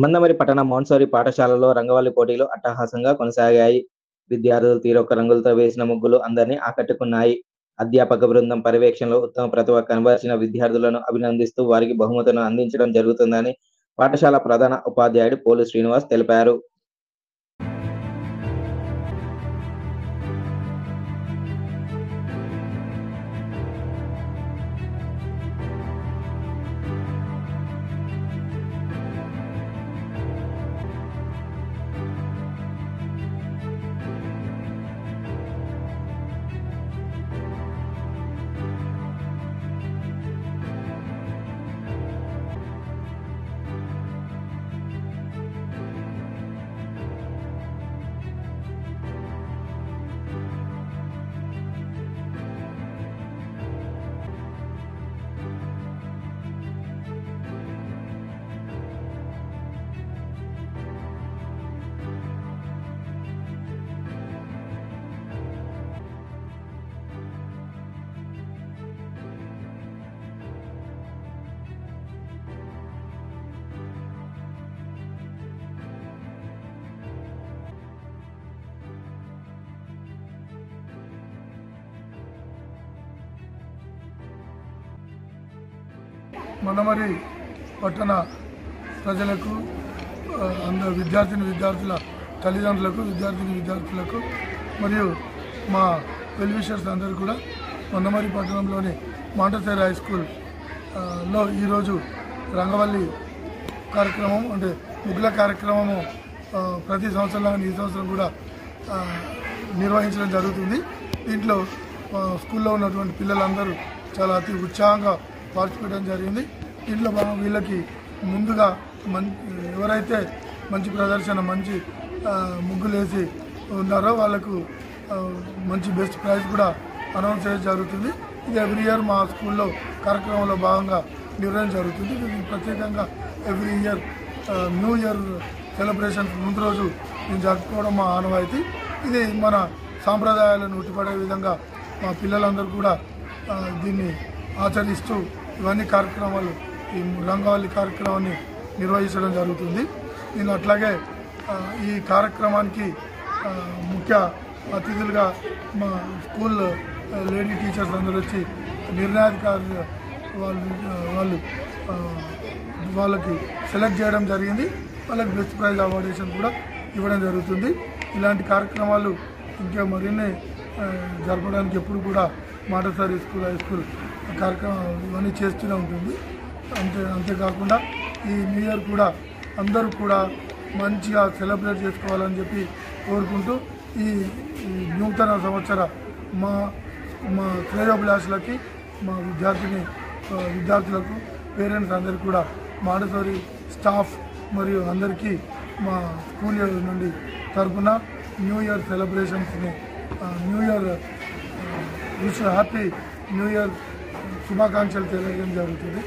మందమరి పట్టణ మౌంట్సరీ పాఠశాలలో రంగవల్లి పోటీలు అట్టహాసంగా కొనసాగాయి. విద్యార్థులు తీరొక్క రంగులతో వేసిన ముగ్గులు అందరినీ ఆకట్టుకున్నాయి. అధ్యాపక బృందం పర్యవేక్షణలో ఉత్తమ ప్రతిభ కనబరిచిన విద్యార్థులను అభినందిస్తూ వారికి బహుమతులను అందించడం జరుగుతుందని పాఠశాల ప్రధాన ఉపాధ్యాయుడు పోలు శ్రీనివాస్ తెలిపారు. మందమరి పట్టణ ప్రజలకు అందరు విద్యార్థుల తల్లిదండ్రులకు విద్యార్థులకు మరియు మా వెల్విషర్స్ అందరూ కూడా మందమరి పట్టణంలోని మాంటెసరీ హై స్కూల్ లో ఈరోజు రంగవల్లి కార్యక్రమం అంటే ముగ్గుల కార్యక్రమము ప్రతి సంవత్సరం ఈ సంవత్సరం కూడా నిర్వహించడం జరుగుతుంది. దీంట్లో స్కూల్లో ఉన్నటువంటి పిల్లలందరూ చాలా అతి ఉత్సాహంగా పార్టిసిపేట్ జరిగింది. దీంట్లో వీళ్ళకి ముందుగా ఎవరైతే మంచి ప్రదర్శన మంచి ముగ్గులు వేసి ఉన్నారో వాళ్ళకు మంచి బెస్ట్ ప్రైజ్ కూడా అనౌన్స్ చేయడం జరుగుతుంది. ఇది ఎవ్రీ ఇయర్ మా స్కూల్లో కార్యక్రమంలో భాగంగా నిర్వహణ జరుగుతుంది. ఇది ప్రత్యేకంగా every year new year celebration ముందు రోజు మేము జరుపుకోవడం మా ఆనవాయితీ. ఇది మన సాంప్రదాయాలను ఉట్టిపడే విధంగా మా పిల్లలందరూ కూడా దీన్ని ఆచరిస్తూ ఇవన్నీ కార్యక్రమాలు ఈ రంగవల్లి కార్యక్రమాన్ని నిర్వహించడం జరుగుతుంది. నేను అట్లాగే ఈ కార్యక్రమానికి ముఖ్య అతిథులుగా మా స్కూల్ లేడీ టీచర్స్ అందరూ వచ్చి నిర్ణయాధికారులు వాళ్ళకి సెలెక్ట్ చేయడం జరిగింది. వాళ్ళకి బెస్ట్ ప్రైజ్ అవార్డేషన్ కూడా ఇవ్వడం జరుగుతుంది. ఇలాంటి కార్యక్రమాలు ఇంకా మరిన్ని జరపడానికి ఎప్పుడు కూడా మాంటెసరీ స్కూల్ హై స్కూల్ కార్యక్రమం ఇవన్నీ చేస్తూనే ఉంటుంది. అంతేకాకుండా ఈ న్యూ ఇయర్ కూడా అందరూ కూడా మంచిగా సెలబ్రేట్ చేసుకోవాలని చెప్పి కోరుకుంటూ ఈ నూతన సంవత్సర మా శ్రేయోభిలాషులకి మా విద్యార్థులకు పేరెంట్స్ అందరికీ కూడా మాంటెసరీ స్టాఫ్ మరియు అందరికీ మా స్కూల్ నుండి తరఫున న్యూ ఇయర్ సెలబ్రేషన్స్ని new year happy new year శుభాకాంక్షలు తెలియజేయడం జరుగుతుంది.